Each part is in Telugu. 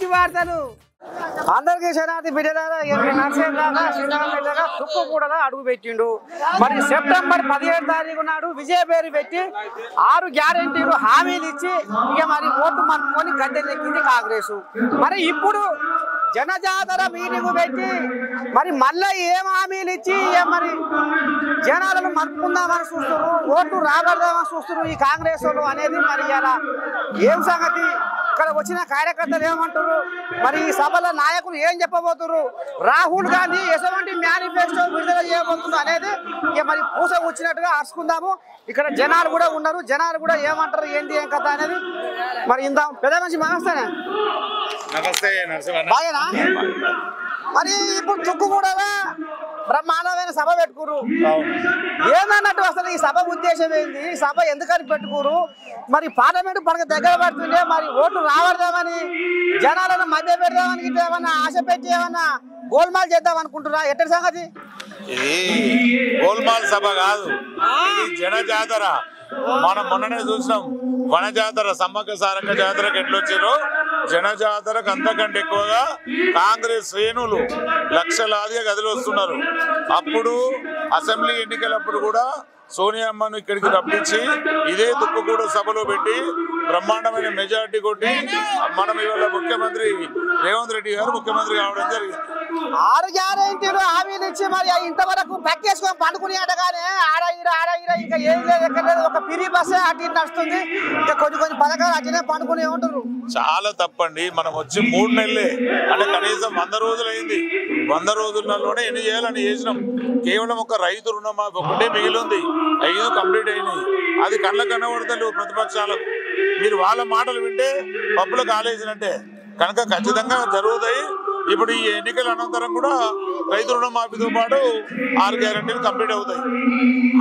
కోతి వార్తలు అందరికీ శనార్థి బిడ్డలారా నర్సేగా తుక్కు కూడా అడుగు పెట్టిండు. మరి సెప్టెంబర్ 17 తారీఖు నాడు విజయ పేరు పెట్టి 6 గ్యారెంటీలు హామీలు ఇచ్చి ఇక మరి ఓటు మనుకొని గద్దెనెక్కింది కాంగ్రెస్. మరి ఇప్పుడు జనజాతర మీటింగ్ పెట్టి మరి మళ్ళీ ఏం హామీలు ఇచ్చి మరి జనాలను మనుకుందామని చూస్తున్నారు, ఓట్లు రాబడదామని చూస్తున్నారు ఈ కాంగ్రెస్ వాళ్ళు అనేది. మరి ఇలా ఏం సంగతి, ఇక్కడ వచ్చిన కార్యకర్తలు ఏమంటారు, మరి ఈ సభలో నాయకులు ఏం చెప్పబోతున్నారు, రాహుల్ గాంధీ ఎటువంటి మేనిఫెస్టో విడుదల చేయబోతున్నారు అనేది ఇక మరి పూస వచ్చినట్టుగా అరుచుకుందాము. ఇక్కడ జనాలు కూడా ఉన్నారు, జనాలు కూడా ఏమంటారు ఏంది ఏం కథ అనేది మరి ఇందాం. పెద్ద మనిషి నమస్తేనే. బాగేనా? మరి ఇప్పుడు తుక్కు కూడా బ్రహ్మాండమైన సభ పెట్టుకురు, ఏమన్నట్టు అసలు ఈ సభ ఉద్దేశం ఏంది, ఈ సభ ఎందుకని పెట్టుకురు, మరి పార్లమెంట్ పడక దగ్గర పడుతుండే మరి ఓట్లు రావడదామని జనాలను మధ్య పెడదామని ఇట్లా ఏమన్నా ఆశ పెట్టి ఏమన్నా గోల్మాల్ చేద్దాం అనుకుంటున్నా, ఎట్టడి సంగతి? ఇది గోల్మాల్ సభ కాదు, ఇది జనజాతర. మనం మొన్ననే చూసినాం వన జాతర, సమ్మక్క సారక్క జాతరకు ఎట్లొచ్చారో జనజాతరకు అంతకంటే ఎక్కువగా కాంగ్రెస్ శ్రేణులు లక్షలాదిగా గదిలో వస్తున్నారు. అప్పుడు అసెంబ్లీ ఎన్నికలప్పుడు కూడా సోనియామ్మను ఇక్కడికి రప్పించి ఇదే తుక్కుగూడ సభలో పెట్టి బ్రహ్మాండమైన మెజార్టీ కొట్టి మనం ఇవాళ ముఖ్యమంత్రి రేవంత్ రెడ్డి గారు ముఖ్యమంత్రి కావడం జరిగింది. 6 గ్యారెంటీలు హామీలు ఇచ్చి మరి ఇంతవరకు పక్కేసుకొని పండుకునేట కానీ ఆడ ఇంకా ఏం లేదు, ఎక్కడ లేదు, ఒక పిరి బస్సే అటు ఇటు నడుస్తుంది, ఇంకా కొన్ని పథకాలు అటునే పండుకునే ఉంటారు. చాలా తప్పండి. మనం వచ్చి 3 నెలలే అంటే కనీసం 100 రోజులు అయింది. 100 రోజులలోనే ఎన్ని చేయాలని చేసినాం. కేవలం ఒక రైతు రుణమాఫీ ఒకటే మిగిలింది, 5 కంప్లీట్ అయినాయి. అది కళ్ళ కనబడతలేవు ప్రతిపక్షాలకు. మీరు వాళ్ళ మాటలు వింటే పప్పులు కాలేసినట్టే. కనుక ఖచ్చితంగా జరుగుతాయి. ఇప్పుడు ఈ ఎన్నికల అనంతరం కూడా రైతు రుణమాఫీతో పాటు 6 గ్యారెంటీలు కంప్లీట్ అవుతాయి.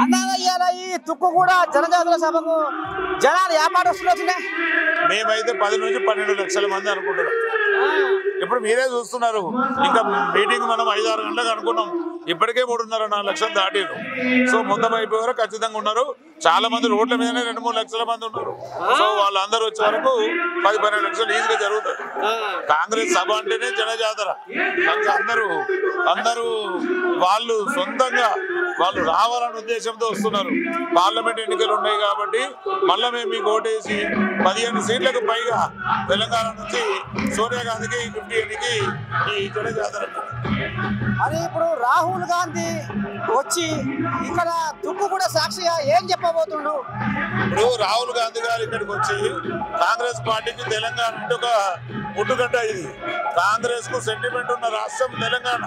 అన్నా ఈ తుక్కు కూడా జనజాతర సభకు జనాలు వ్యాపారస్తులు వచ్చినాయి. మేమైతే 10 నుంచి 12 లక్షల మంది అనుకుంటున్నాం. ఇప్పుడు మీరే చూస్తున్నారు. ఇంకా మీటింగ్ మనం 5-6 గంటలకు అనుకున్నాం, ఇప్పటికే 3.5-4 లక్షలు దాటిరు. సో మొత్తం అయిపోయే వరకు ఖచ్చితంగా ఉన్నారు. చాలా మంది రోడ్ల మీదనే 2-3 లక్షల మంది ఉన్నారు. సో వాళ్ళందరూ వచ్చే వరకు 10-12 లక్షలు ఈజీగా జరుగుతాయి. కాంగ్రెస్ సభ అంటేనే జనజాతర. కనుక అందరూ వాళ్ళు సొంతంగా వాళ్ళు రావాలనే ఉద్దేశంతో వస్తున్నారు. పార్లమెంట్ ఎన్నికలు ఉన్నాయి కాబట్టి మళ్ళీ మేము మీకు ఓటేసి 15 సీట్లకు పైగా తెలంగాణ నుంచి సోనియా గాంధీకి 50 ఎన్నికి ఈ జనజాతర. మరి ఇప్పుడు రాహుల్ గాంధీ వచ్చి ఇక్కడ తుక్కు కూడా సాక్షిగా ఏం చెప్పబోతుండు? ఇప్పుడు రాహుల్ గాంధీ గారు ఇక్కడికి వచ్చి కాంగ్రెస్ పార్టీకి తెలంగాణ అంటే ఒక పుట్టుగడ్డ. ఇది కాంగ్రెస్ కు సెంటిమెంట్ ఉన్న రాష్ట్రం తెలంగాణ.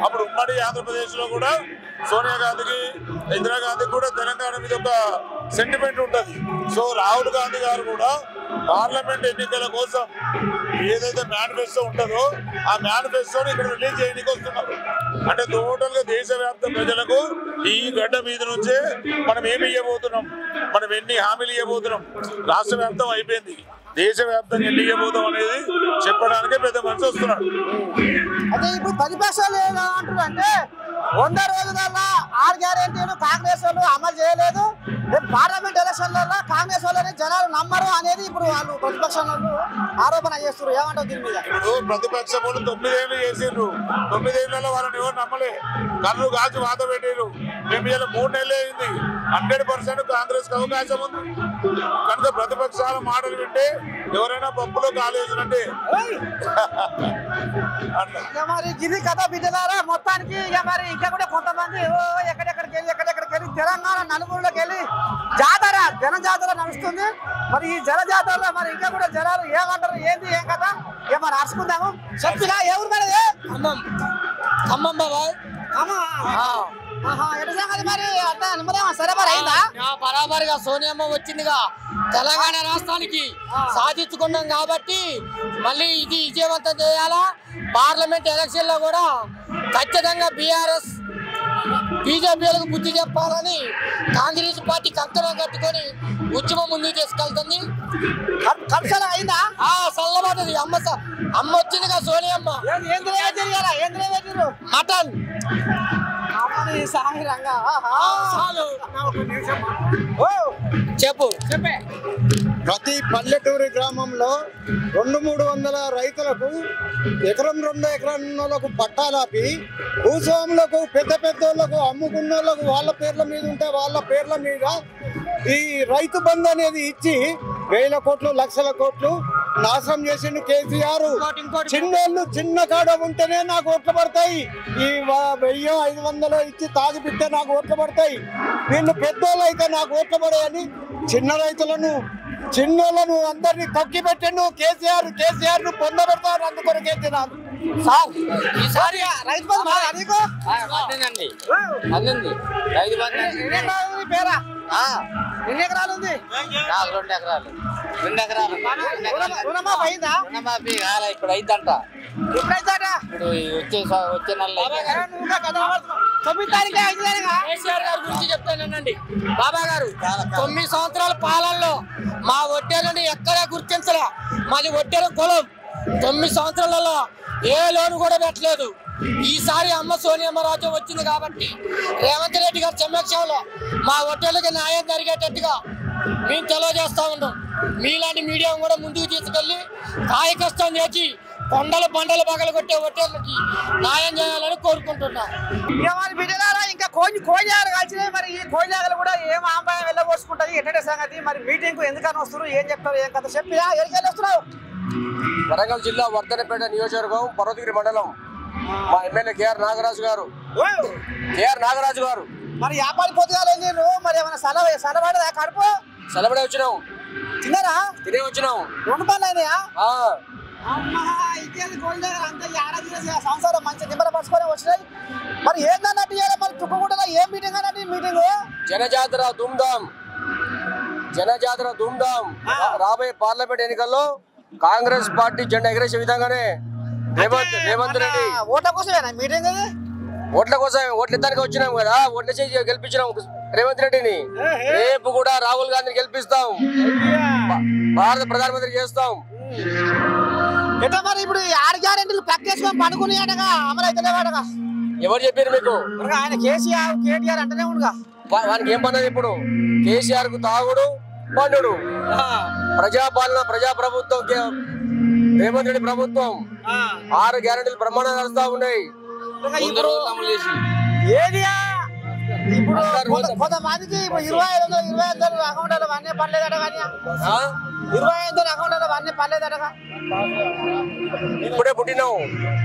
అప్పుడు ఉమ్మడి ఆంధ్రప్రదేశ్ లో కూడా సోనియా గాంధీకి ఇందిరాగాంధీకి కూడా తెలంగాణ మీద ఒక సెంటిమెంట్ ఉంటుంది. సో రాహుల్ గాంధీ గారు కూడా పార్లమెంట్ ఎన్నికల కోసం ఏదైతే మేనిఫెస్టో ఉంటుందో ఆ మేనిఫెస్టోని ఇక్కడ రిలీజ్ చేయడానికి వస్తున్నారు. అంటే టోటల్ గా దేశవ్యాప్త ప్రజలకు ఈ గడ్డ మీద నుంచే మనం ఏమి ఇవ్వబోతున్నాం, మనం ఎన్ని హామీలు ఇవ్వబోతున్నాం, రాష్ట్ర వ్యాప్తం అయిపోయింది, దేశవ్యాప్తంగా ఎన్ని ఇవ్వబోతాం అనేది చెప్పడానికే పెద్ద మనిషి వస్తున్నాడు. అయితే ఇప్పుడు ప్రతిపక్షాలు ఏమంటారు అంటే 100 రోజులల్లో 6 గ్యారెంటీలు కాంగ్రెస్ వాళ్ళు అమలు చేయలేదు, పార్లమెంట్ ఎలక్షన్లలో కాంగ్రెస్ వాళ్ళని జనాలు నమ్మరు అనేది ఇప్పుడు వాళ్ళు ప్రతిపక్షాలు ఆరోపణ చేస్తారు. ఏమంటారు దీని మీద? ఇప్పుడు ప్రతిపక్ష వాళ్ళు 9 ఏళ్ళు చేసిండ్రు. 9 ఏళ్లలో వాళ్ళని ఎవరు నమ్మలే, కళ్ళు కాల్చి వాత పెట్టారు. మేము ఇలా 3 నెలలే అయింది. 100% కాంగ్రెస్ కి అవకాశం ఉంది. కనుక ప్రతిపక్షాల మాటలు వింటే ఎవరైనా పప్పులో కాలేసినట్టే. మరి ఇది కథ బిడ్డలారా. మొత్తానికి ఇక మరి ఇంకా కూడా కొంతమంది ఎక్కడెక్కడికి వెళ్ళి తెలంగాణ నలుగురులోకి వెళ్ళి జాతర జనజాతర నడుస్తుంది. మరి ఈ జనజాతరలో మరి ఇంకా కూడా జనాలు ఏమంటారు ఏంది ఏం కదా ఇక మరి అరుచుకుందాము. చెప్పినా ఎవరు మనది ఖమ్మం బాబాయ్. మరి అంత నిమ్మదేమో సరే మరి అయిందా? బరాబరిగా సోనియమ్మ వచ్చిందిగా తెలంగాణ రాష్ట్రానికి సాధించుకున్నాం కాబట్టి మళ్ళీ ఇది విజయవంతం చేయాలా. పార్లమెంట్ ఎలక్షన్ లో కూడా ఖచ్చితంగా బీఆర్ఎస్ బీజేపీలకు బుద్ధి చెప్పాలని కాంగ్రెస్ పార్టీ కంకణం కట్టుకొని ఉద్యమం ముందుకు తీసుకెళ్తుంది. అయిందా? చల్లబడ్డది. అమ్మ వచ్చిందిగా సోనియమ్మ. మటన్ చెప్పు చెప్పే ప్రతి పల్లెటూరి గ్రామంలో 200-300 రైతులకు ఎకరం 2 ఎకరాలకు పట్టాలాపి భూస్వాములకు పెద్ద పెద్దోళ్లకు అమ్ముకున్నోళ్లకు వాళ్ళ పేర్ల మీద ఉంటే వాళ్ళ పేర్ల మీద ఈ రైతు బంధు అనేది ఇచ్చి 1000 కోట్లు లక్షల కోట్లు నాశనం చేసిండు కేసీఆర్. చిన్నోళ్ళు చిన్న కాడ ఉంటేనే నాకు ఓట్లు పడతాయి, ఈ 1000-500 ఇచ్చి తాగి పిట్టే నాకు ఓట్లు పడతాయి, వీళ్ళు పెద్దోళ్ళు అయితే నాకు ఓట్లు పడాయని చిన్న రైతులను చిన్నోళ్ళను అందరినీ తొక్కి పెట్టిండు కేసీఆర్. కేసీఆర్ ను పొందబెడతారు, అందుకొరకే తినాలి సార్. ఈసారి రైతు బంధు బాగా నీకు అందిందండి, అందింది రైతు బంధు. పేరా ఎన్ని ఎకరాలు ఉంది? 2 ఎకరాలు 2 ఎకరాలు రుణమాఫీ అయిందా? రుణమాఫీ కాలే, ఇప్పుడు అయిందంట. ఎప్పుడైందట? ఇప్పుడు వచ్చే నెలలో. 9 తారీఖే అయింది. కేసీఆర్ గారి గురించి చెప్తానండి. బాబా గారు 9 సంవత్సరాల పాలనలో మా ఒట్టేలను ఎక్కడా గుర్తించలే. మాది ఒట్టేల కులం. 9 సంవత్సరాలలో ఏ లోను కూడా పెట్టలేదు. ఈసారి అమ్మ సోనియమ్మ రాజ్యం వచ్చింది కాబట్టి రేవంత్ రెడ్డి గారి సమక్షంలో మా ఒట్టేళ్ళకి న్యాయం జరిగేటట్టుగా మేము తెలియజేస్తా ఉన్నాం. మీలాంటి మీడియా కూడా ముందుకు తీసుకెళ్లి కాయ కష్టం చేసి కొండలు పంటలు పగలు కొట్టే ఒట్టేళ్ళకి న్యాయం చేయాలని కోరుకుంటున్నాం. బిడ్డలారా ఇంకా కోయిలాగలు కలిసినాయి. మరి ఈ కోయిలాగలు కూడా ఏం ఆంబాయం వెళ్ళబోసుకుంటది ఎట్టడే సంగతి. మరి మీటింగ్ కు ఎందుకని వస్తున్నారు, ఏం చెప్తారు, ఏం కథ చెప్పినా ఎక్కడికి వస్తున్నావు? వరంగల్ జిల్లా వర్ధనపేట నియోజకవర్గం పర్వతగిరి మండలం. మా ఎమ్మెల్యే కేఆర్ నాగరాజు గారు మరి వ్యాపారి పొద్దుగాలు వెళ్ళిర్రు, మరి ఏమైనా సెలవుడదా? కడుపు సెలవుడే వచ్చినాం, తిన్నారా? తినే వచ్చినాం. 2 పనులు అయినాయా? సంవత్సరం మంచి నిమ్మల పరుచుకొని వచ్చినాయి. మరి ఏందన్నట్టు మరి చుక్కకుండా ఏం మీటింగ్ అన్నట్టు? మీటింగ్ జనజాతర ధూమ్ధాం. రాబోయే పార్లమెంట్ ఎన్నికల్లో కాంగ్రెస్ పార్టీ జెండా ఎగరేసే విధంగానే రేవంత్ రెడ్డి ఓట్ల కోసమేనా మీటింగ్? ఓట్ల కోసం ఓట్లు ఇద్దరికి వచ్చినాం కదా, ఓట్ల చేసి గెలిపించినాం రేవంత్ రెడ్డిని. రేపు కూడా రాహుల్ గాంధీని గెలిపిస్తాం, భారత ప్రధానమంత్రి చేస్తాం. ఎట్లా మరి ఇప్పుడు 6 గ్యారెంటీలు పక్కేసుకొని పడుకునేటగా అమలు అయితే లేవాడగా? ఎవరు చెప్పారు మీకు? ఆయన కేటీఆర్ అంటేనే ఉండగా వానికి ఏం పన్నది? ఇప్పుడు కేసీఆర్ కు తాగుడు పండుడు, ప్రజాపాలన ప్రజాప్రభుత్వం, రేవంత్ రెడ్డి ప్రభుత్వం 6 గ్యారెంటీలు బ్రహ్మాండంగా నడుస్తా ఉన్నాయి. ఇప్పుడు కొంతమందికి 25,000 అకౌంట్లో అన్నీ పర్లేదట, కానీ 25,000 అకౌంట్లో అన్నీ పర్లేదటగా. ఇప్పుడే పుట్టినావు,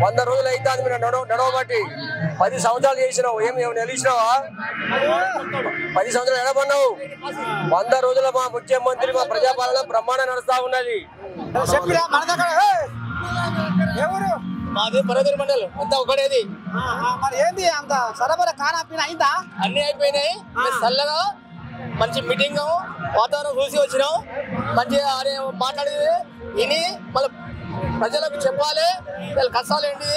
100 రోజులు అయితే మీరు నడవబట్టి 10 సంవత్సరాలు చేసినావు. ఏమి నిలిచినావా? 10 సంవత్సరాలు ఎడబడినావు. 100 రోజుల మా ముఖ్యమంత్రి మా ప్రజాపాలన బ్రహ్మాండం నడుస్తా ఉన్నది. చెప్పిరా మన దగ్గర ఎవరు? మాది పర్వతగిరి మండలం, అంతా ఒకటేది. మరి ఏంది అంత సరబరా కానా పీనా అయిందా? అన్ని అయిపోయినాయి. చల్లగా మంచి మీటింగ్ వాతావరణం చూసి వచ్చినాం. మంచిగా మాట్లాడేది విని మళ్ళీ ప్రజలకు చెప్పాలి వీళ్ళ కష్టాలు ఏంటి,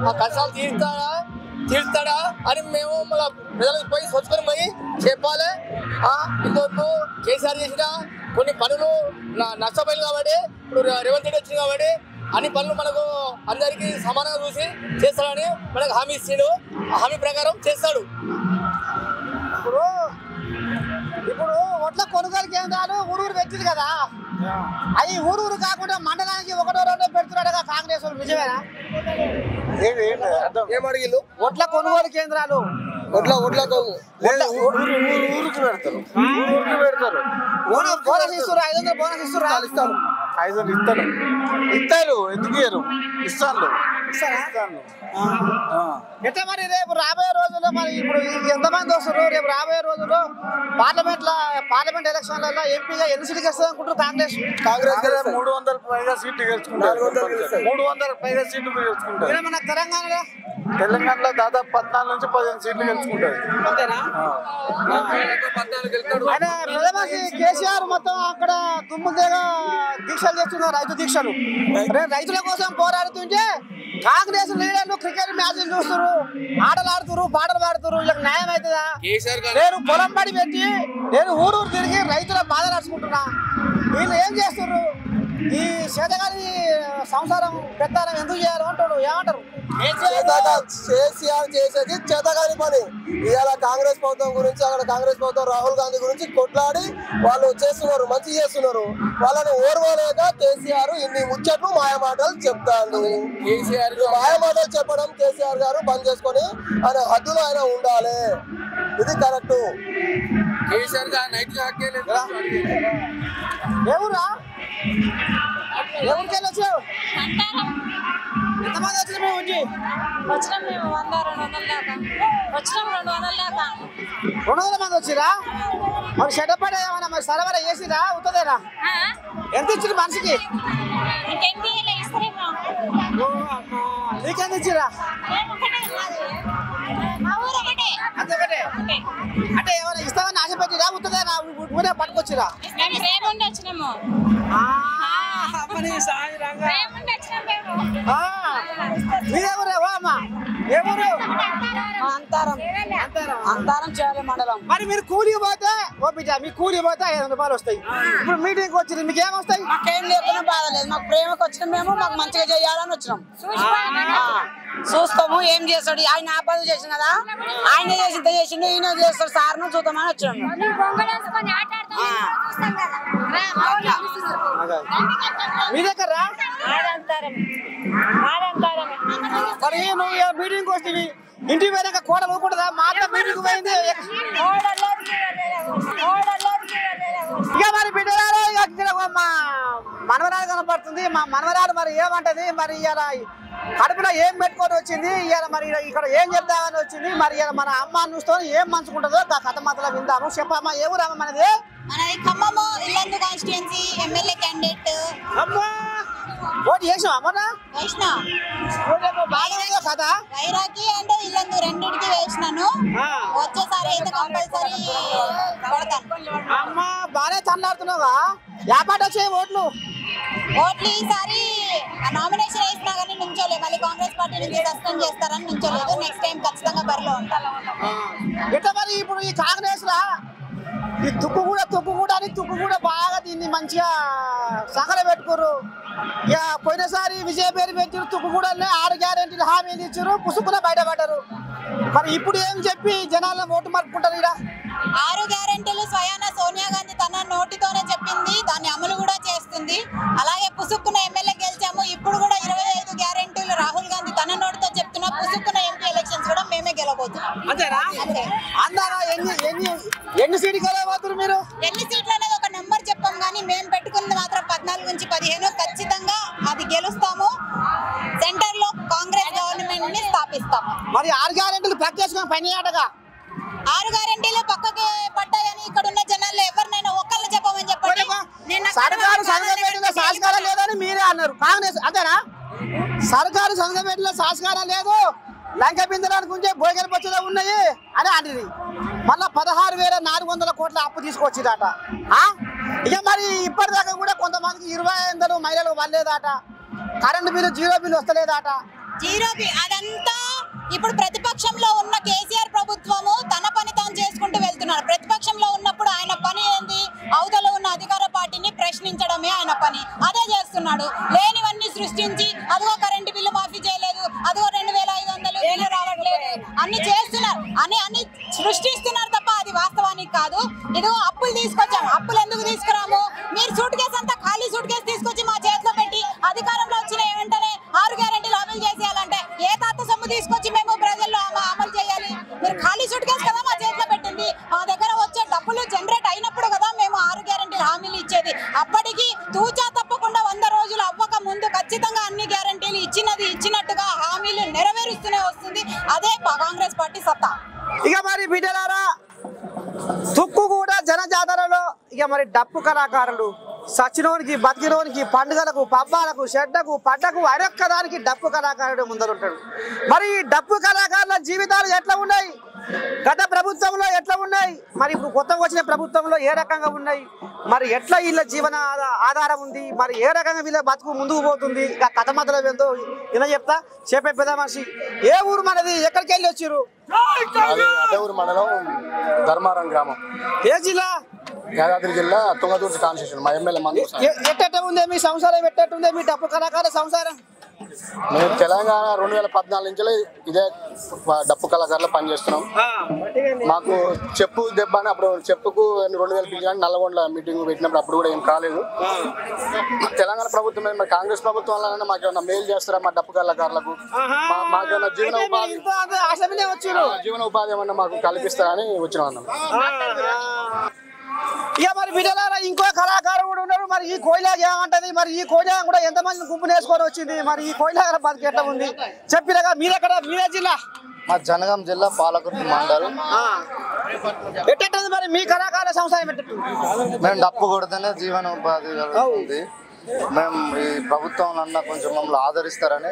ఆ కష్టాలు తీరుస్తాడా అని మేము మళ్ళీ ప్రజలకు పోయి స్వచ్ఛకొని పోయి చెప్పాలి. ఇంతవరకు కేసీఆర్ చేసిన కొన్ని పనులు నష్టపోయింది కాబట్టి ఇప్పుడు రేవంత్ రెడ్డి వచ్చింది కాబట్టి అన్ని పనులు మనకు అందరికీ సమానంగా చూసి చేస్తాడని మనకు హామీ ఇచ్చిండు. ఆ హామీ ప్రకారం చేస్తాడు. ఇప్పుడు ఒట్ల కొనుగోలు కేంద్రాలు ఊరూరు పెట్టింది కదా, అవి ఊరూరు కాకుండా మండలానికి 1-2 పెడుతున్నాడుగా కాంగ్రెస్ వాళ్ళు, నిజమేనా? ఏం అడిగిల్లు? ఒట్ల కొనుగోలు కేంద్రాలు ఊరికి పెడతారు. బోనస్ ఇస్తారు, 500 బోనస్ ఇస్తారు. 500 ఇస్తారు. ఎందుకు ఇయ్యరు? ఇస్తాను. ఎట్లా మరి రేపు రాబోయే రోజుల్లో మరి ఇప్పుడు ఎంతమంది వస్తారు? రేపు రాబోయే రోజుల్లో పార్లమెంట్ ఎలక్షన్లలో ఎంపీగా ఎన్ని సీట్లు గెలుస్తుంది అనుకుంటారు కాంగ్రెస్? 300 పైగా సీట్లు గెలుచుకుంటారు. 300 పైగా సీట్లు గెలుచుకుంటారు. మన తెలంగాణలో దాదాపు 14 నుంచి 15 సీట్లు గెలుచుకుంటారు. అంతేనా? ఆయన ప్రధానమంత్రి కేసీఆర్ మొత్తం అక్కడ దుమ్ముగా దీక్షలు చేస్తున్నారు, రైతు దీక్షలు. రైతుల కోసం పోరాడుతుంటే కాంగ్రెస్ లీడర్లు క్రికెట్ మ్యాచ్లు చూస్తారు, ఆటలు ఆడుతున్నారు, పాటలు పాడుతున్నారు. వీళ్ళకి న్యాయం అవుతుందా? నేను పొలం పడి పెట్టి నేను ఊరూరు తిరిగి రైతుల బాధ నడుచుకుంటున్నా. వీళ్ళు ఏం చేస్తున్నారు? ఈ చేతగాని సంసారం పెద్దాలం ఎందుకు చేయాలి అంటాడు. ఏమంటారు? కేసీఆర్ చేసేది చేతగాని పని. ఇవాళ కాంగ్రెస్ ప్రభుత్వం గురించి, అక్కడ కాంగ్రెస్ ప్రభుత్వం రాహుల్ గాంధీ గురించి కొట్లాడి వాళ్ళు చేస్తున్నారు, మంచి చేస్తున్నారు. వాళ్ళని ఓర్వలేక కేసీఆర్ ఇన్ని ముచ్చట్లు మాయమాటలు చెప్తాడు. కేసీఆర్ మాయమాటలు చెప్పడం కేసీఆర్ గారు బంద్ చేసుకొని ఆయన హద్దులో ఆయన ఉండాలి. ఇది కరెక్ట్. కేసీఆర్ గారు నైతిక హక్కే లేదు. ఎవరా ఎవరికి వెళ్ళొచ్చావు? ఎంతమంది వచ్చిన మేము వచ్చినాం మేము 100-200 దాకా వచ్చినాం. 200 దాకా 200 మంది వచ్చిరా? మరి షెడ్పడే ఏమన్నా మరి సరఫరా చేసిరా అవుతుందేనా? ఎంత ఇచ్చారు మనిషికి? నీకెంత ఇచ్చిరా? అంటే ఏమైనా ఇస్తామని ఆశపెట్టిరా అవుతుందేనా? ఊరే పట్టుకొచ్చిరా? వచ్చినాము మీరెవరు అమ్మా? ఎవరు? అంతారం చేయాలి మండలం. మరి మీరు కూలి పోతే ఓ బిడ్డ మీ కూలి పోతే 500 రూపాయలు వస్తాయి. ఇప్పుడు మీటింగ్ వచ్చింది మీకు ఏమొస్తాయి? మాకేం లేకుండా బాధ లేదు. మాకు ప్రేమకు వచ్చిన మేము మాకు మంచిగా చేయాలని వచ్చినాం. చూస్తాము ఏం చేస్తాడు. ఆయన ఆపద చేసిన కదా, ఆయన చేసింత చేసిండు, ఈయన చేస్తాడు సార్ ను చూద్దామని వచ్చినాము. మీ దగ్గర మరి నువ్వు మీటింగ్ వస్తుంది ఇంటికి పోయాక కోడలు ఊకుంటుందా? మా అత్త మీటింగ్ పోయింది. ఇక మరి బిడ్డలారు మా మనవరాలు కనపడుతుంది. మా మనవరాలు మరి ఏమంటది? మరి ఇవాళ కడుపులో ఏం పెట్టుకొని వచ్చింది? ఇవాళ మరి ఇక్కడ ఏం చెప్తామని వచ్చింది? మరి ఇవాళ మన అమ్మ చూస్తూ ఏం మంచుకుంటుందో కథ మాత్రం విందాము. చెప్పమ్మా ఏ ఊరమ్మ మనది? మనది Khammam Yellandu constituency MLA candidate. అమ్మా ఓటు చేసావు అమ్మనా? వేసిన కదా వైరాకి అండ్ ఇల్లందు రెండింటికి వేసినాను. వచ్చేసారి అయితే కంపల్సరీ పడతాను. అమ్మా బాగానే తన్నాడుతున్నావుగా. యాపాటి వచ్చాయి ఓట్లు? ఓట్లు ఈసారి నామినేషన్ వేసినా కానీ నుంచోలే. మళ్ళీ కాంగ్రెస్ పార్టీ నుంచి సస్పెండ్ చేస్తారని నుంచోలేదు. నెక్స్ట్ టైం ఖచ్చితంగా బరిలో ఉంటాను. ఎట్లా మరి ఇప్పుడు ఈ కాంగ్రెస్ లా ఈ తుక్కు కూడా బాగా దీన్ని మంచిగా సంకల పెట్టుకోరు. ఇక పోయినసారి విజయ పేరు పెట్టారు. తుక్కు కూడా 6 గ్యారెంటీలు హామీలు ఇచ్చారు, పుసుకునే బయటపడ్డారు. మరి ఇప్పుడు ఏం చెప్పి జనాలను ఓటు మార్పుకుంటారు? ఇక్కడ 6 గ్యారెంటీలు స్వయాన సోనియా గాంధీ తన నోటితోనే చెప్పింది, దాన్ని అమలు కూడా చేస్తుంది. అలాగే పుసుక్కున ఎమ్మెల్యే గెలిచాము. ఇప్పుడు కూడా 25 గ్యారెంటీలు రాహుల్ గాంధీ తన నోటితో చెప్తున్నా. పుసుక్కున ఎంపీ ఎలక్షన్స్ కూడా మేమే గెలవబోతున్నాం. అంతేనా? అందారా ఎన్ని సీట్లు గెలవబోతున్నారు మీరు? ఎన్ని సీట్లు అనేది ఒక నెంబర్ చెప్పాం కానీ మేము పెట్టుకున్నది మాత్రం 14 నుంచి 15 ఖచ్చితంగా అది గెలుస్తాము. సెంటర్ లో కాంగ్రెస్ గవర్నమెంట్ ని స్థాపిస్తాం. మరి 6 గ్యారెంటీలు ప్రత్యేకంగా పనిచేయటగా 6 గ్యారెంటీలు పక్కకి పడ్డాయని ఇక్కడ ఉన్న జనాల్లో ఎవరినైనా ఒక్కళ్ళు చెప్పమని చెప్పండి. సర్కారు సంఘం సంస్కారం లేదని మీరే అన్నారు కాంగ్రెస్. అంతేనా? సర్కారు సంఘం పెట్టిన సంస్కారం లేదు, లంక బిందడానికి ఉంటే భోజన పచ్చలు ఉన్నాయి అని అంటుంది. మళ్ళా 16,400 కోట్ల అప్పు తీసుకొచ్చిందట. ఇక మరి ఇప్పటిదాకా కూడా కొంతమందికి 25,000 మహిళలకు వల్లేదట. కరెంటు బిల్లు 0 బిల్లు వస్తలేదట. అదంతా ఇప్పుడు ప్రతిపక్షంలో ఉన్న కేసీఆర్ ప్రభుత్వము తన పని తాను చేసుకుంటూ వెళ్తున్నారు. ప్రతిపక్షంలో ఉన్నప్పుడు ఆయన పని ఏంది? అవతల ఉన్న అధికార పార్టీని ప్రశ్నించడమే ఆయన పని. అదే చేస్తున్నాడు. లేనివన్నీ సృష్టించి అదిగో కరెంటు బిల్లు మాఫీ చేయలేదు, అదిగో 2,500 బిల్లు రావట్లేదు, అన్ని చేస్తున్నారు అన్ని సృష్టిస్తున్నారు తప్ప అది వాస్తవానికి కాదు. ఇదిగో అప్పులు తీసుకొచ్చాము. అప్పులు ఎందుకు తీసుకురాము? మీరు సూట్ కేసు అంతా ఖాళీ సూట్ కేసు తీసుకొచ్చి మా చేతిలో పెట్టి అధికారంలో వచ్చిన వెంటనే 6 గ్యారెంటీలు అమలు చేసేయాలంటే ఏ తాత సొమ్ము తీసుకొచ్చి మేము ప్రజల్లో అమలు చేయాలి? మీరు ఖాళీ సూట్ కేసు కదా మా చేతిలో పెట్టింది. మా దగ్గర వచ్చే డబ్బులు జనరేట్ అయినప్పుడు కదా మేము 6 గ్యారెంటీలు హామీలు ఇచ్చేది. అప్పటికి తూచా తప్పకుండా 100 రోజులు అవ్వక ముందు ఖచ్చితంగా అన్ని గ్యారెంటీలు ఇచ్చినట్టుగా హామీలు నెరవేరుస్తూనే వస్తుంది. అదే కాంగ్రెస్ పార్టీ సత్తా. ఇక మరి బిడ్డలారా తుక్కు కూడా జనజాతరలో ఇక మరి డప్పు కళాకారులు సచ్చినోనికి బతికినోనికి పండుగలకు పబ్బాలకు షెడ్డకు పడ్డకు అరొక్కదానికి డప్పు కళాకారుడు ముందరుంటాడు. మరి ఈ డప్పు కళాకారుల జీవితాలు ఎట్లా ఉన్నాయి? గత ప్రభుత్వంలో ఎట్లా ఉన్నాయి? మరి ఇప్పుడు కొత్తగా వచ్చిన ప్రభుత్వంలో ఏ రకంగా ఉన్నాయి? మరి ఎట్లా వీళ్ళ జీవన ఆధారం ఉంది? మరి ఏ రకంగా వీళ్ళ బతుకు ముందుకు పోతుంది? ఇక కథ మధ్యలో ఏందో ఇలా చెప్తా. చెప్పే పెద్ద మనిషి ఏ ఊరు మనది? ఎక్కడికి వెళ్ళి వచ్చారు? అదేఊరు మండలం ధర్మారం గ్రామం, ఏ జిల్లా? యాదాద్రి జిల్లా, తుంగతుర్తి కాన్స్టిట్యూషన్. మా ఎమ్మెల్యే మంది ఎట్ట ఉంది మీ సంసారం? ఎట్టుందే మీ డప్పు కళాకార సంసారం? మేము తెలంగాణ 2014 నుంచి ఇదే డప్పు కళాకారులు పనిచేస్తున్నాం. మాకు చెప్పు దెబ్బ అని అప్పుడు చెప్పుకు 2000 పిలిచి నల్లగొండ మీటింగ్ పెట్టినప్పుడు అప్పుడు కూడా ఏం కాలేదు. తెలంగాణ ప్రభుత్వం మరి కాంగ్రెస్ ప్రభుత్వం వల్ల మాకేమన్నా మేలు చేస్తారా మా డప్పు కళాకారులకు? మాకేమన్నా జీవన ఉపాధి ఏమన్నా మాకు కల్పిస్తారని వచ్చిన వాళ్ళం. ఇక మరి బిడ్డలారా ఇంకో కళాకారుడు కూడా ఉన్నాడు. మరి ఈ కోయిలా ఏమంటది? మరి ఈ కోయిలా కూడా ఎంతమంది గుంపు నేర్చుకొని వచ్చింది? మరి ఈ కోయిలా బతికి ఎట్లా ఉంది చెప్పినగా? మీరెక్కడ? మీరే జిల్లా? మా జనగాం జిల్లా పాలకుర్తి మండలం. ఎట్టంది మరి మీ కళాకారుల సంస్థ? మేము డప్పు కొడితేనే జీవన ఉపాధి కలుగుతుంది. మేము ఈ ప్రభుత్వం అన్న కొంచెం మమ్మల్ని ఆదరిస్తారని.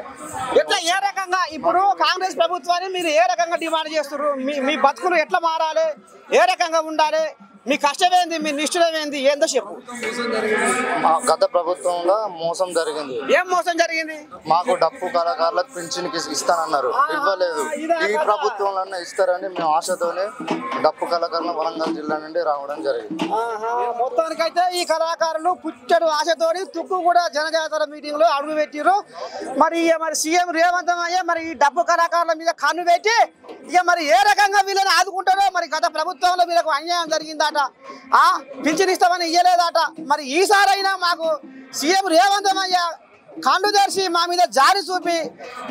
ఎట్లా ఏ రకంగా ఇప్పుడు కాంగ్రెస్ ప్రభుత్వాన్ని మీరు ఏ రకంగా డిమాండ్ చేస్తున్నారు? మీ బతుకులు ఎట్లా మారాలి? ఏ రకంగా ఉండాలి? మీ కష్టమేంది? మీ నిష్ఠురమేంది? ఏందో చెప్పు. గత ప్రభుత్వంలో మోసం జరిగింది. ఏం మోసం జరిగింది? మాకు డప్పు కళాకారులకు పింఛన్కి ఇస్తానన్నారు, ఇవ్వలేదు. ఈ ప్రభుత్వంలో ఇస్తారని మేము ఆశతోనే డప్పు కళాకారులు వరంగల్ జిల్లా నుండి రావడం జరిగింది. మొత్తానికైతే ఈ కళాకారులు పుట్టడు ఆశతోని తుక్కు కూడా జనజాతర మీటింగ్ లో అడుగు పెట్టిరు. మరి సీఎం రేవంత్ అయ్యే మరి ఈ డప్పు కళాకారుల మీద కన్ను పెట్టి ఇక మరి ఏ రకంగా వీళ్ళని ఆదుకుంటారో. మరి గత ప్రభుత్వంలో వీళ్ళకు అన్యాయం జరిగిందట, పింఛన్ ఇస్తామని ఇయ్యలేదట. మరి ఈసారైనా మాకు సీఎం రేవంత్ అయ్య కళ్ళు తెరిచి మా మీద జారి చూపి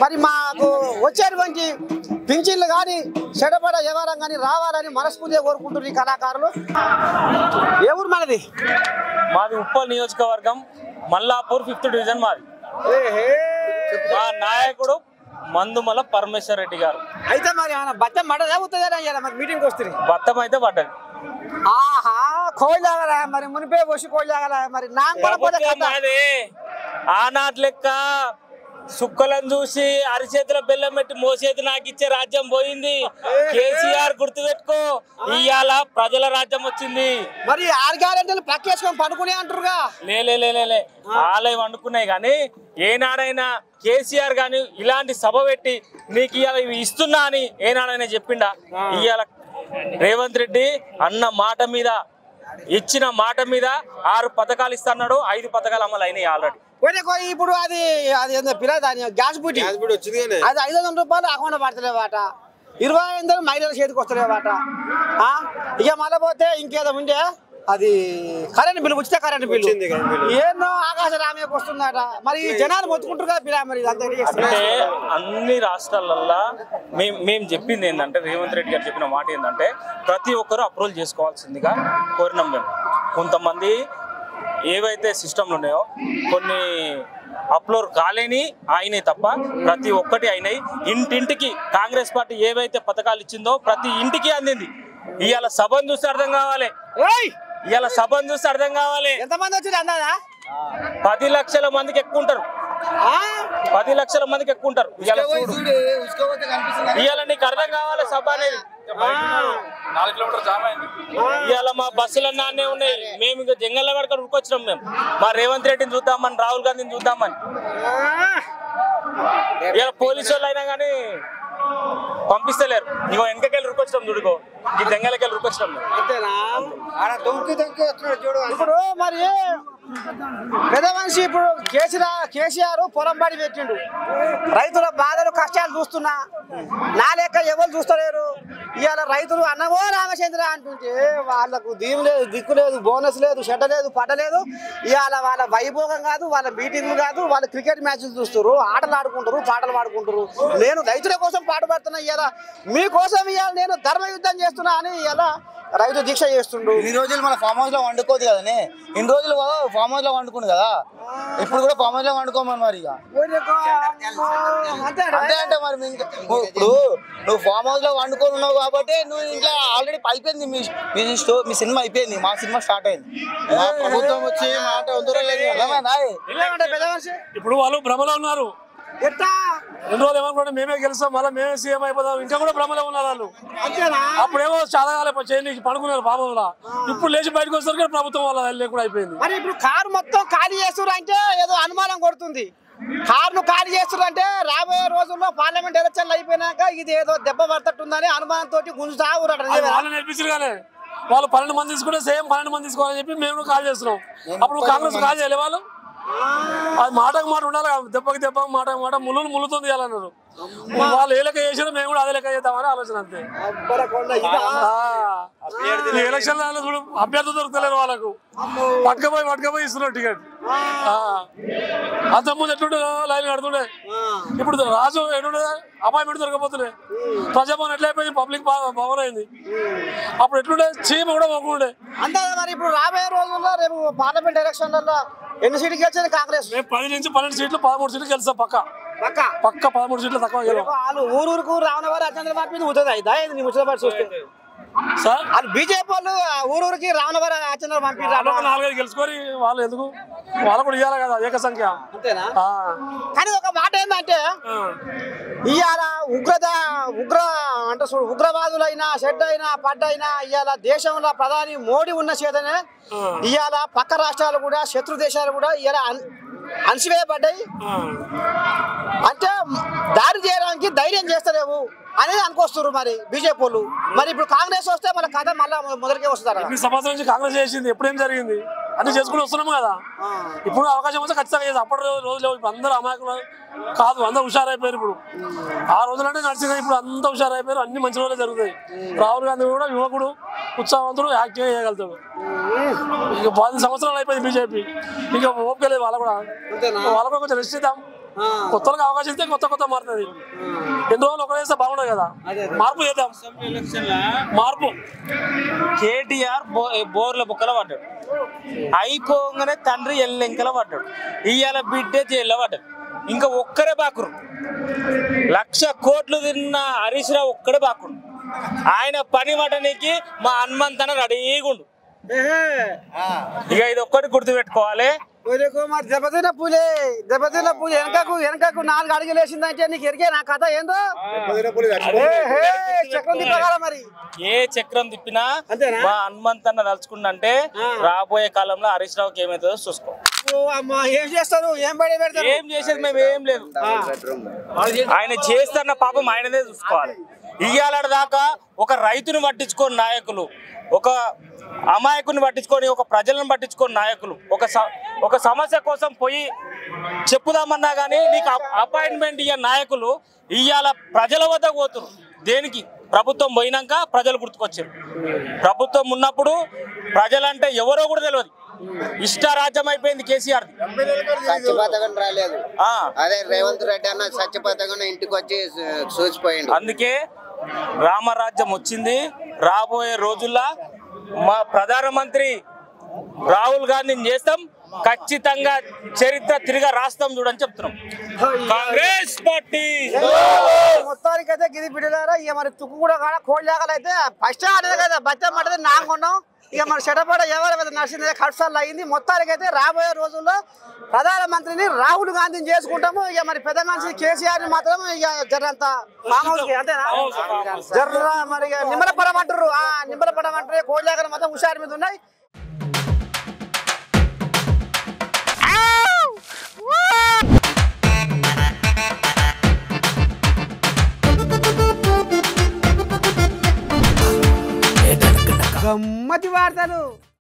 మరి మాకు వచ్చేటువంటి పింఛన్లు కానీ చెడపడ వ్యవహారం కానీ రావాలని మనస్ఫూర్తిగా కోరుకుంటున్నారు ఈ కళాకారులు. ఏ ఊరు మనది? మాది ఉప్పల్ నియోజకవర్గం, మల్లాపూర్ 5th డివిజన్ మాది. మా నాయకుడు మందుమల పరమేశ్వర్ రెడ్డి గారు. అయితే మరి బత్తం పడదా అవుతుందా? మరి మీటింగ్ వస్తుంది బత్తం అయితే పడ్డది. ఆహా కోయిలాగలా మరి మునిపే వచ్చి కోయిలాగలా మరి ఆనాటి లెక్క సుక్కలను చూసి అరిచేతుల బెల్లం పెట్టి మోసేది నాకు ఇచ్చే రాజ్యం పోయింది. కేసీఆర్ గుర్తుపెట్టుకో, ఇవాళ ప్రజల రాజ్యం వచ్చింది. మరి 6 గ్యారెంటీలు పక్కేసుకొని పడుకునే అంటారుగా? లే ఆలయం వండుకున్నాయి. కానీ ఏనాడైనా కేసీఆర్ గాని ఇలాంటి సభ పెట్టి నీకు ఇవాళ ఇవి ఇస్తున్నా అని ఏనాడైనా చెప్పిండా? ఇవాళ రేవంత్ రెడ్డి అన్న మాట మీద, ఇచ్చిన మాట మీద 6 పథకాలు ఇస్తున్నాడు. 5 పథకాలు అమలు అయినాయి ఆల్రెడీ. ఇప్పుడు అది దాని గ్యాస్ బుట్టి వచ్చింది. అది 500 రూపాయలు అకౌంట్ పడతలేవాట, 2500 మహిళల చేతికి వస్తలేవాట. ఇక మళ్ళీ పోతే ఇంకేదో ఉండే అది కరెంట్ బిల్లు, ఉచిత కరెంట్ బిల్లు ఏమో ఆకాశ రామయ్యకు వస్తుందట. మరి జనాలు మొత్తుకుంటారు కదా పిల్ల. మరి అంటే అన్ని రాష్ట్రాలల్లో మేము చెప్పింది ఏంటంటే, రేవంత్ రెడ్డి గారు చెప్పిన మాట ఏంటంటే ప్రతి ఒక్కరూ అప్రూవల్ చేసుకోవాల్సిందిగా కోరినాం మేము. కొంతమంది ఏవైతే సిస్టమ్లు ఉన్నాయో కొన్ని అప్లోడ్ కాలేని అయినాయి తప్ప ప్రతి ఒక్కటి అయినాయి. ఇంటింటికి కాంగ్రెస్ పార్టీ ఏవైతే పథకాలు ఇచ్చిందో ప్రతి ఇంటికి అందింది. ఇవాళ సభను చూస్తే అర్థం కావాలి. ఎంతమంది వచ్చి అన్నదా? 10 లక్షల మందికి ఎక్కువ ఉంటారు. 10 లక్షల మందికి ఎక్కువ ఉంటారు. ఇవాళ నీకు అర్థం కావాలి సభ అనేది. 4 కిలోమీటర్ జామ్ అయింది. ఇవాళ మా బస్సులన్నీ అన్నీ ఉన్నాయి. మేము ఇక జంగల్లో పడుకొని ఉరుకొచ్చినాం. మేము మా రేవంత్ రెడ్డిని చూద్దామని, రాహుల్ గాంధీని చూద్దామని. ఇవాళ పోలీసు వాళ్ళు అయినా కానీ పంపిస్తలేరు. ఇగో వెనకకెళ్ళి రుకొచ్చినాం చూడుకో, ఈ జంగలకెళ్ళి రుకొచ్చినాం. ఇప్పుడు మరి పెద్ద మనిషి ఇప్పుడు కేసీఆర్ పొలం పడి పెట్టిండు. రైతుల బాధలు కష్టాలు చూస్తున్నా నా లెక్క ఎవరు చూస్తలేరు. ఇవాళ రైతులు అన్నమో రామచంద్ర అంటుంటే వాళ్ళకు దీవు లేదు, దిక్కు లేదు, బోనస్ లేదు, షెడ్డ లేదు, పడ్డలేదు. ఇవాళ వాళ్ళ వైభోగం కాదు, వాళ్ళ మీటింగ్లు కాదు, వాళ్ళు క్రికెట్ మ్యాచ్లు చూస్తారు, ఆటలు ఆడుకుంటారు, పాటలు పాడుకుంటారు. నేను రైతుల కోసం పాటుపడుతున్నా. ఇవాళ మీకోసం ఇవాళ నేను ధర్మయుద్ధం చేస్తున్నా అని ఇలా రైతు దీక్ష చేస్తుండు. ఇన్ని రోజులు మన ఫామ్ హౌస్ లో వండుకోదు కదనే, ఇన్ని రోజులు ఫామ్ హౌస్ లో వండుకుంది కదా, ఇప్పుడు కూడా ఫామ్ హౌస్ లో వండుకోమని. మరి ఇక అంతే అంటే మరి ఇప్పుడు నువ్వు ఫామ్ హౌస్ లో వండుకొని ఉన్నావు కాబట్టి నువ్వు ఇంట్లో ఆల్రెడీ అయిపోయింది. మీ సినిమా అయిపోయింది, మా సినిమా స్టార్ట్ అయింది. ప్రభుత్వం వచ్చి మాట ఇప్పుడు వాళ్ళు భ్రమలో ఉన్నారు. ఎట్లా 2 రోజులు ఏమనుకుంటే మేమే గెలుస్తాం, మళ్ళీ మేమే సీఎం అయిపోతాం, ఇంకా కూడా భ్రమలో ఉన్నారు వాళ్ళు. అప్పుడేమో చదగాలి చేయండి పడుకున్నారు పాపంలా, ఇప్పుడు లేచి బయటకు వస్తారు కానీ ప్రభుత్వం వల్ల లేకుండా అయిపోయింది. మరి ఇప్పుడు కారు మొత్తం ఖాళీ చేస్తున్నారు అంటే ఏదో అనుమానం కొడుతుంది. కార్ను ఖాళీ చేస్తున్నారు అంటే రాబోయే రోజుల్లో పార్లమెంట్ ఎలక్షన్లు అయిపోయినాక ఇది ఏదో దెబ్బ పడుతుందని అనుమానంతో గుంజుతా ఊరట. వాళ్ళు నేర్పించారు కానీ వాళ్ళు 12 మంది తీసుకుంటే సేమ్ 12 మంది తీసుకోవాలని చెప్పి మేము కాల్ చేస్తున్నాం. అప్పుడు కాంగ్రెస్ కాల్ చేయలే వాళ్ళు. అది మాటకు మాట ఉండాలి, దెబ్బకి దెబ్బ మాటకు మాట ముళ్ళు ముళ్ళుతుంది అన్నారు. వాళ్ళు ఏ లెక్క చేసినా మేము కూడా అదే లెక్క చేద్దామని ఆలోచన అంతే. ఈ ఎలక్షన్ చూడు అభ్యర్థులు దొరుకుతలేరు వాళ్ళకు, పట్టుకపోయి ఇస్తున్నారు టికెట్. అంతకుముందు ఎట్లుండే లైన్ కడుతుండే, ఇప్పుడు రాజు ఎట్లుండే అపాయింట్మెంట్ దొరకపోతున్నాయి. ప్రజాభవన్ ఎట్లయిపోయింది, పబ్లిక్ భవన్ అయింది. అప్పుడు ఎట్లుండే చీమ కూడా పోకుండే. అంతే మరి ఇప్పుడు రాబోయే రోజుల్లో రేపు పార్లమెంట్ ఎలక్షన్లలో ఎన్ని సీట్లు గెలిచేది కాంగ్రెస్? 10 నుంచి 12 సీట్లు 13 సీట్లు గెలుస్తాం పక్క 13 సీట్లు తక్కువ. వాళ్ళు ఊరూరుకు రావణవారు అత్యంత మార్పింది ఉతుంది అయిదా నీ ముచ్చట చూస్తే సార్. వాళ్ళు బీజేపీ వాళ్ళు ఊరూరికి రావణవారు అత్యంత పంపి 4-5 గెలుచుకొని వాళ్ళు ఎందుకు, వాళ్ళు కూడా ఇవ్వాలి కదా ఏక సంఖ్య. అంతేనా? కానీ ఒక మాట ఏంటంటే ఇవాళ ఉగ్రవాదులైనా షెడ్ అయినా పడ్డైనా ఇవాళ దేశంలో ప్రధాని మోడీ ఉన్న చేతనే ఇవాళ పక్క రాష్ట్రాలు కూడా శత్రు దేశాలు కూడా ఇవాళ అణచివేయబడ్డాయి. అంటే దాడి చేయడానికి ధైర్యం చేస్తలేవు అనేది అనుకొస్తున్నారు మరి బీజేపీ వాళ్ళు. మరి ఇప్పుడు కాంగ్రెస్ వస్తే మన కథ మళ్ళీ మొదటికే వస్తారు. ఈ సంవత్సరం నుంచి కాంగ్రెస్ చేసింది, ఎప్పుడేం జరిగింది అన్ని చేసుకుని వస్తున్నాము కదా. ఇప్పుడు అవకాశం వస్తే ఖచ్చితంగా చేస్తాం. అప్పటి రోజులు ఇప్పుడు అందరూ అమాయకులు కాదు, అందరూ హుషారైపోయారు. ఇప్పుడు ఆ రోజులంటే నడిచింది, ఇప్పుడు అంతా హుషారైపోయారు. అన్ని మంచి రోజులే జరుగుతాయి. రాహుల్ గాంధీ కూడా యువకుడు, ఉత్సాహవంతుడు, యాక్టివ్గా చేయగలుగుతాడు. ఇక 10 సంవత్సరాలు అయిపోయింది బీజేపీ, ఇంకా ఓపిక లేదు వాళ్ళకు కూడా. వాళ్ళకు కూడా కొంచెం రెస్ట్ ఇద్దాం, కొత్తలకు అవకాశం ఇస్తే కొత్త మారుతుంది. ఎన్ని రోజులు ఒకరు వేస్తే బాగుండదు కదా, మార్పు చేద్దాం. మార్పు కేటీఆర్ బోర్ల బుక్కల పడ్డాడు, అయిపోగానే తండ్రి ఎల్లెంకల పడ్డాడు, ఇవాళ బిడ్డ జైల్లో పడ్డాడు. ఇంకా ఒక్కరే బాకురు, 1,00,000 కోట్లు తిన్న హరీష్ రావు ఒక్కడే బాకుడు. ఆయన పని మటనికి మా హనుమంతన రెడీగా ఉండు. ఇక ఇది ఒక్కటి గుర్తు పెట్టుకోవాలి. దెబ్బతిన్న పూలే వెనకకు 4 అడుగులు వేసిందంటే నీకు ఎరిగే నా కథ ఏందో. చక్రం తిప్పగల మరి ఏ చక్రం తిప్పినా మా హనుమంతన్న తలుచుకుంటే రాబోయే కాలంలో హరీష్ రావుకి ఏమైతుందో చూసుకో. ఏం చేస్తారు, ఏం బడి పెడతారు? ఏం చేసేది మేము ఏం లేదు, ఆయన చేస్తున్న పాపం ఆయనదే చూసుకోవాలి. ఇయ్యాల దాకా ఒక రైతుని పట్టించుకోని నాయకులు, ఒక అమాయకుని పట్టించుకొని, ఒక ప్రజలను పట్టించుకొని నాయకులు, ఒక సమస్య కోసం పోయి చెప్పుదామన్నా కానీ నీకు అపాయింట్మెంట్ ఇయ్యే నాయకులు ఇవాళ ప్రజల వద్ద పోతున్నారు. దేనికి? ప్రభుత్వం పోయినాక ప్రజలు గుర్తుకొచ్చారు. ప్రభుత్వం ఉన్నప్పుడు ప్రజలంటే ఎవరో కూడా తెలియదు, ఇష్టారాజ్యం అయిపోయింది కేసీఆర్. సత్య పథకం రాలేదు, అదే రేవంత్ రెడ్డి అన్న సత్య పథకం ఇంటికి వచ్చి చూసిపోయింది. అందుకే రామరాజ్యం వచ్చింది. రాబోయే రోజుల్లో మా ప్రధానమంత్రి రాహుల్ గాంధీని చేస్తాం, ఖచ్చితంగా చరిత్ర తిరిగా రాస్తాం చూడని చెప్తున్నాం. కాంగ్రెస్ పార్టీ మొత్తానికి అయితే గిది బిడ్డలారా. ఇక మరి తుక్కు కూడా కాడ కోడి జాగాలు అయితే ఫస్ట్ అనేది కదా బచ్చం పడ్డది నాకున్నాం. ఇక మరి చెడపడ ఎవరి నడిచింది ఖర్చాలు అయింది. మొత్తానికి అయితే రాబోయే రోజుల్లో ప్రధానమంత్రిని రాహుల్ గాంధీని చేసుకుంటాము. ఇక మరి పెద్ద మనిషి కేసీఆర్ ని మాత్రం ఇక జరంత అంతేనా జర్ర మరి నిమ్మలపడమంటారు. నిమ్మలపడమంటారు కోడి జాగాలు మాత్రం హుషారు మీద ఉన్నాయి. గమ్మతి వార్తలు.